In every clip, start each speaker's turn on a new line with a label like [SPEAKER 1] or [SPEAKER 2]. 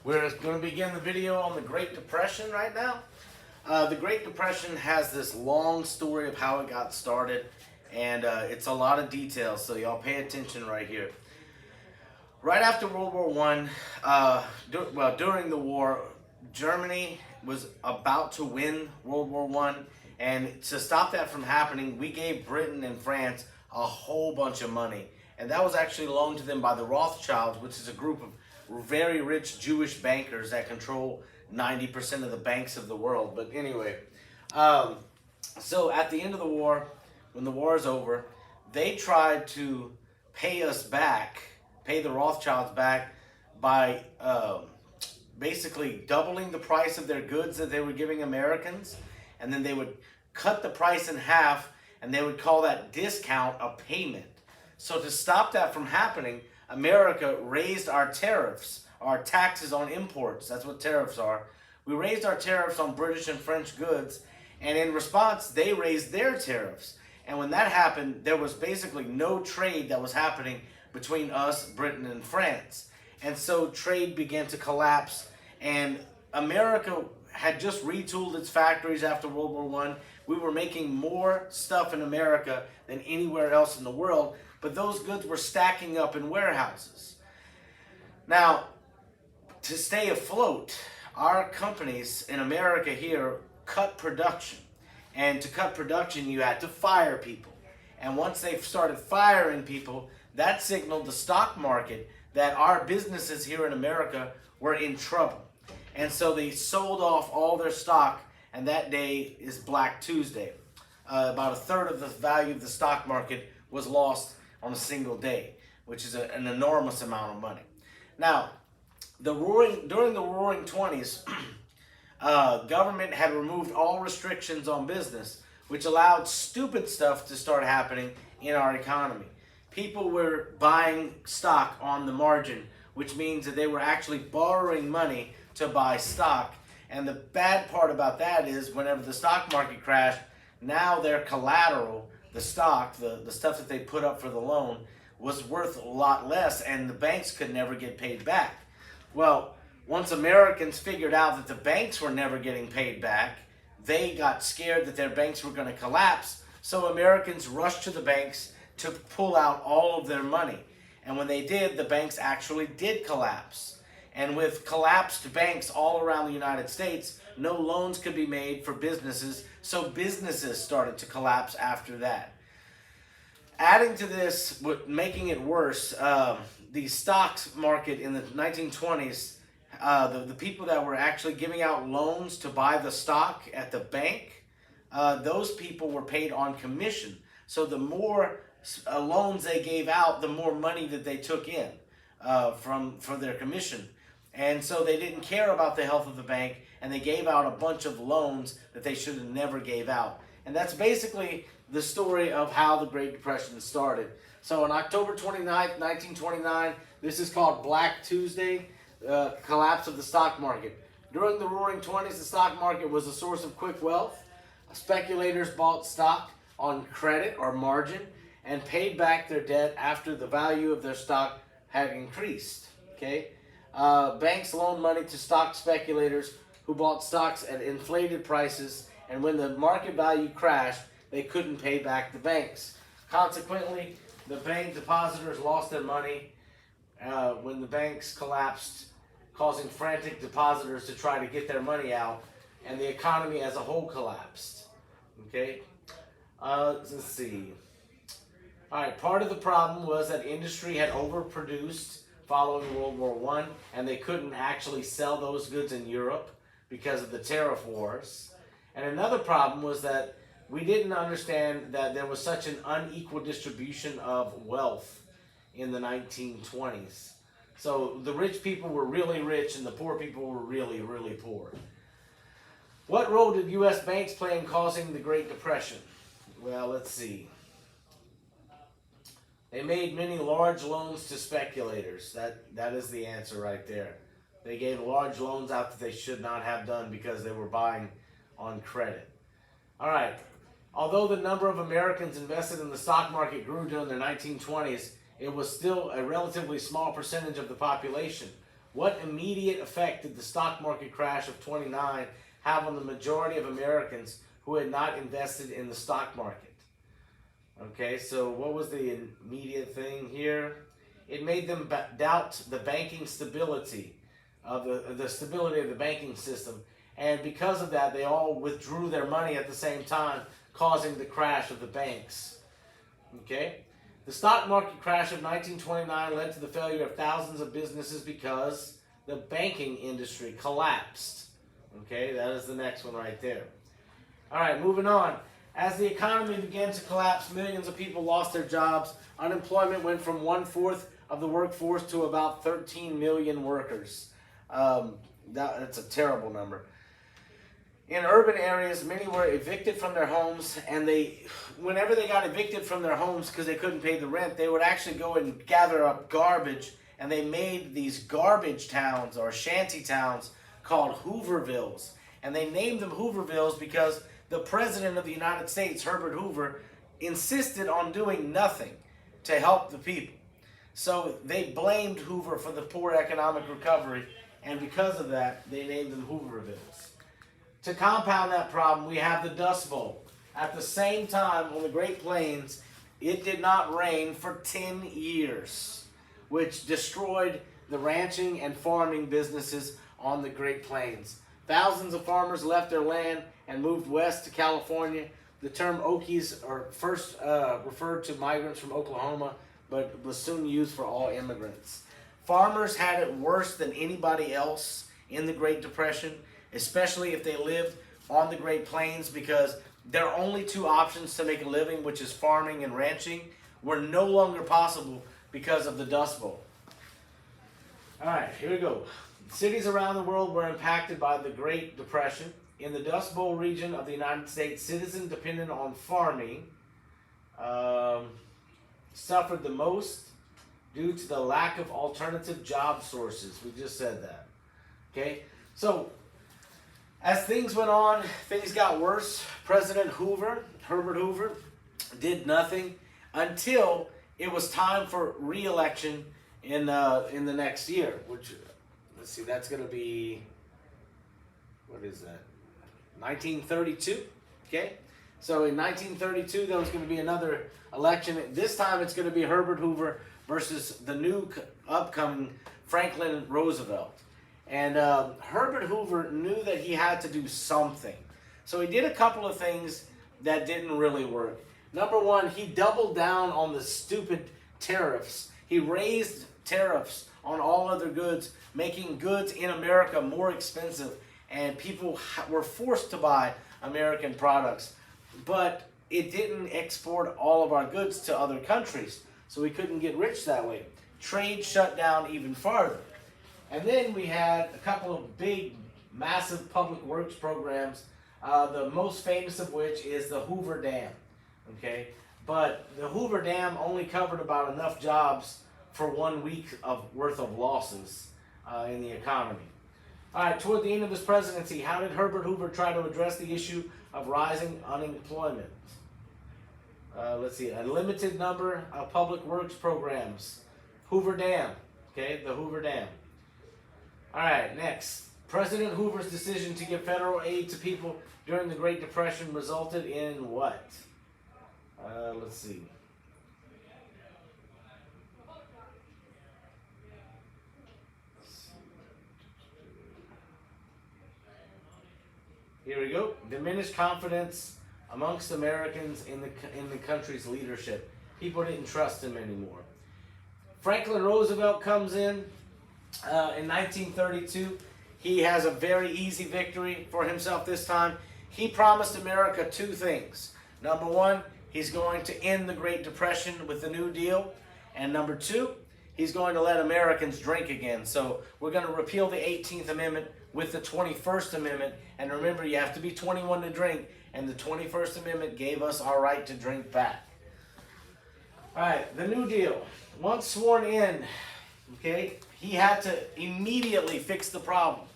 [SPEAKER 1] We're going to begin the video on the Great Depression right now. The Great Depression has this long story of how it got started, and it's a lot of details, so y'all pay attention right here. Right after World War One, during the war, Germany was about to win World War One, and to stop that from happening, we gave Britain and France a whole bunch of money, and that was actually loaned to them by the Rothschilds, which is a group of very rich Jewish bankers that control 90% of the banks of the world. But anyway, so at the end of the war, when the war is over, they tried to pay us back, pay the Rothschilds back by basically doubling the price of their goods that they were giving Americans, and then they would cut the price in half, and they would call that discount a payment. So to stop that from happening, America raised our tariffs, our taxes on imports. That's what tariffs are. We raised our tariffs on British and French goods, and in response, they raised their tariffs. And when that happened, there was basically no trade that was happening between us, Britain, and France. And so trade began to collapse, and America had just retooled its factories after World War One. We were making more stuff in America than anywhere else in the world, but those goods were stacking up in warehouses. Now, to stay afloat, our companies in America here cut production. And to cut production, you had to fire people. And once they started firing people, that signaled the stock market that our businesses here in America were in trouble. And so they sold off all their stock, and that day is Black Tuesday. About a third of the value of the stock market was lost on a single day, which is an enormous amount of money. Now, during the Roaring Twenties, government had removed all restrictions on business, which allowed stupid stuff to start happening in our economy. People were buying stock on the margin, which means that they were actually borrowing money to buy stock. And the bad part about that is whenever the stock market crashed, now their collateral, the stock, the stuff that they put up for the loan, was worth a lot less, and the banks could never get paid back. Well, once Americans figured out that the banks were never getting paid back, they got scared that their banks were going to collapse, so Americans rushed to the banks to pull out all of their money. And when they did, the banks actually did collapse. And with collapsed banks all around the United States, no loans could be made for businesses, so businesses started to collapse after that. Adding to this, making it worse, the stock market in the 1920s, the people that were actually giving out loans to buy the stock at the bank, those people were paid on commission. So the more loans they gave out, the more money that they took in for their commission. And so they didn't care about the health of the bank, and they gave out a bunch of loans that they should have never gave out. And that's basically the story of how the Great Depression started. So on October 29th, 1929, this is called Black Tuesday, collapse of the stock market. During the Roaring Twenties, the stock market was a source of quick wealth. Speculators bought stock on credit or margin and paid back their debt after the value of their stock had increased. Okay, banks loaned money to stock speculators who bought stocks at inflated prices, and when the market value crashed, they couldn't pay back the banks. Consequently, the bank depositors lost their money when the banks collapsed, causing frantic depositors to try to get their money out, and the economy as a whole collapsed. Okay, let's see. All right, part of the problem was that industry had overproduced following World War One, and they couldn't actually sell those goods in Europe because of the tariff wars. And another problem was that we didn't understand that there was such an unequal distribution of wealth in the 1920s. So the rich people were really rich and the poor people were really, really poor. What role did U.S. banks play in causing the Great Depression? Well, let's see. They made many large loans to speculators. That is the answer right there. They gave large loans out that they should not have done because they were buying on credit. All right. Although the number of Americans invested in the stock market grew during the 1920s, it was still a relatively small percentage of the population. What immediate effect did the stock market crash of 29 have on the majority of Americans who had not invested in the stock market? Okay, so what was the immediate thing here? It made them doubt the banking stability of the stability of the banking system, and because of that, they all withdrew their money at the same time, causing the crash of the banks. Okay, the stock market crash of 1929 led to the failure of thousands of businesses because the banking industry collapsed. Okay, that is the next one right there. All right, moving on. As the economy began to collapse, millions of people lost their jobs. Unemployment went from 1/4 of the workforce to about 13 million workers. That's a terrible number. In urban areas, many were evicted from their homes, and whenever they got evicted from their homes because they couldn't pay the rent, they would actually go and gather up garbage, and they made these garbage towns or shanty towns called Hoovervilles. And they named them Hoovervilles because the President of the United States, Herbert Hoover, insisted on doing nothing to help the people. So they blamed Hoover for the poor economic recovery, and because of that, they named them Hoovervilles. To compound that problem, we have the Dust Bowl. At the same time, on the Great Plains, it did not rain for 10 years, which destroyed the ranching and farming businesses on the Great Plains. Thousands of farmers left their land and moved west to California. The term Okies are first referred to migrants from Oklahoma, but was soon used for all immigrants. Farmers had it worse than anybody else in the Great Depression, especially if they lived on the Great Plains, because their only two options to make a living, which is farming and ranching, were no longer possible because of the Dust Bowl. All right, here we go. Cities around the world were impacted by the Great Depression. In the Dust Bowl region of the United States, citizens dependent on farming suffered the most due to the lack of alternative job sources. We just said that. Okay, so as things went on, things got worse. President Hoover, Herbert Hoover, did nothing until it was time for re-election in the next year, which, let's see, that's going to be, what is that, 1932, okay? So in 1932, there was going to be another election. This time it's going to be Herbert Hoover versus the new upcoming Franklin Roosevelt. And Herbert Hoover knew that he had to do something. So he did a couple of things that didn't really work. Number one, he doubled down on the stupid tariffs. He raised tariffs on all other goods, making goods in America more expensive, and people were forced to buy American products. But it didn't export all of our goods to other countries, so we couldn't get rich that way. Trade shut down even farther. And then we had a couple of big, massive public works programs, the most famous of which is the Hoover Dam. Okay, but the Hoover Dam only covered about enough jobs for 1 week worth of losses in the economy. All right, toward the end of his presidency, how did Herbert Hoover try to address the issue of rising unemployment? Let's see, a limited number of public works programs. Hoover Dam, okay, the Hoover Dam. All right, next. President Hoover's decision to give federal aid to people during the Great Depression resulted in what? Let's see. Here we go. Diminished confidence amongst Americans in the country's leadership. People didn't trust him anymore. Franklin Roosevelt comes in 1932. He has a very easy victory for himself this time. He promised America two things. Number one, he's going to end the Great Depression with the New Deal. And number two, he's going to let Americans drink again. So we're going to repeal the 18th Amendment with the 21st Amendment. And remember, you have to be 21 to drink. And the 21st Amendment gave us our right to drink back. All right, the New Deal. Once sworn in, okay, he had to immediately fix the problem.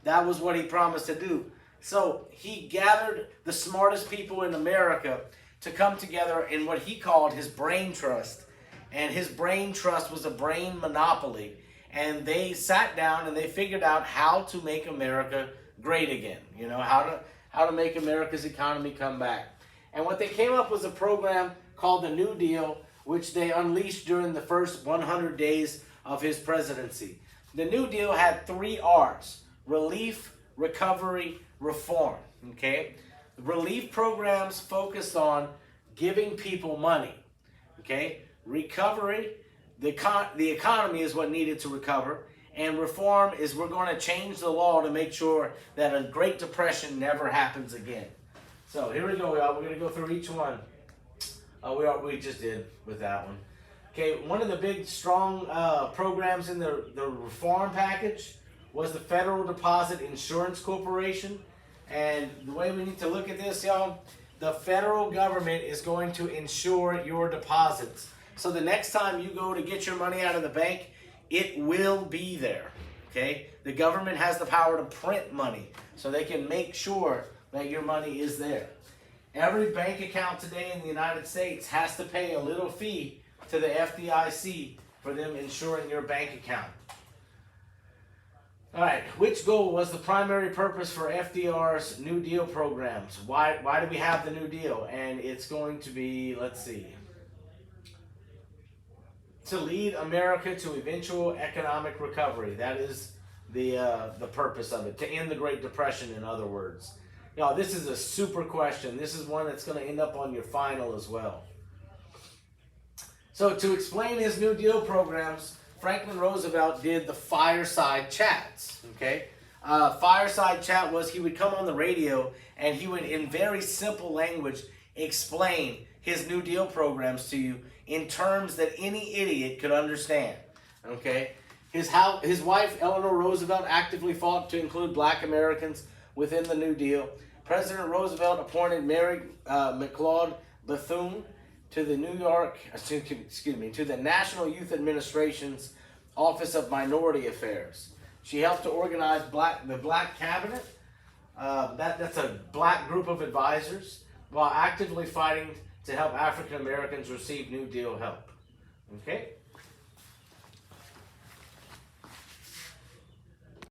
[SPEAKER 1] That was what he promised to do. So he gathered the smartest people in America to come together in what he called his brain trust. And his brain trust was a brain monopoly. and they sat down and they figured out how to make America great again. You know, how to make America's economy come back. And what they came up was a program called the New Deal, which they unleashed during the first 100 days of his presidency. The New Deal had 3 R's: relief, recovery, reform. Okay? Relief programs focused on giving people money. Okay? Recovery, the economy is what needed to recover. And reform is we're going to change the law to make sure that a Great Depression never happens again. So here we go, y'all. We're going to go through each one. We just did with that one. Okay, one of the big, strong programs in the reform package was the Federal Deposit Insurance Corporation. And the way we need to look at this, y'all, the federal government is going to insure your deposits. So the next time you go to get your money out of the bank, it will be there. Okay? The government has the power to print money, so they can make sure that your money is there. Every bank account today in the United States has to pay a little fee to the FDIC for them insuring your bank account. All right, which goal was the primary purpose for FDR's New Deal programs? Why do we have the New Deal? And it's going to be, let's see, to lead America to eventual economic recovery. That is the purpose of it, to end the Great Depression, in other words. Y'all, this is a super question. This is one that's going to end up on your final as well. So to explain his New Deal programs, Franklin Roosevelt did the fireside chats. Okay, fireside chat was he would come on the radio and he would, in very simple language, explain his New Deal programs to you in terms that any idiot could understand. Okay, his wife Eleanor Roosevelt actively fought to include Black Americans within the New Deal. President Roosevelt appointed Mary McLeod Bethune to the to the National Youth Administration's Office of Minority Affairs. She helped to organize the Black Cabinet. That's a black group of advisors, while actively fighting to help African Americans receive New Deal help. Okay.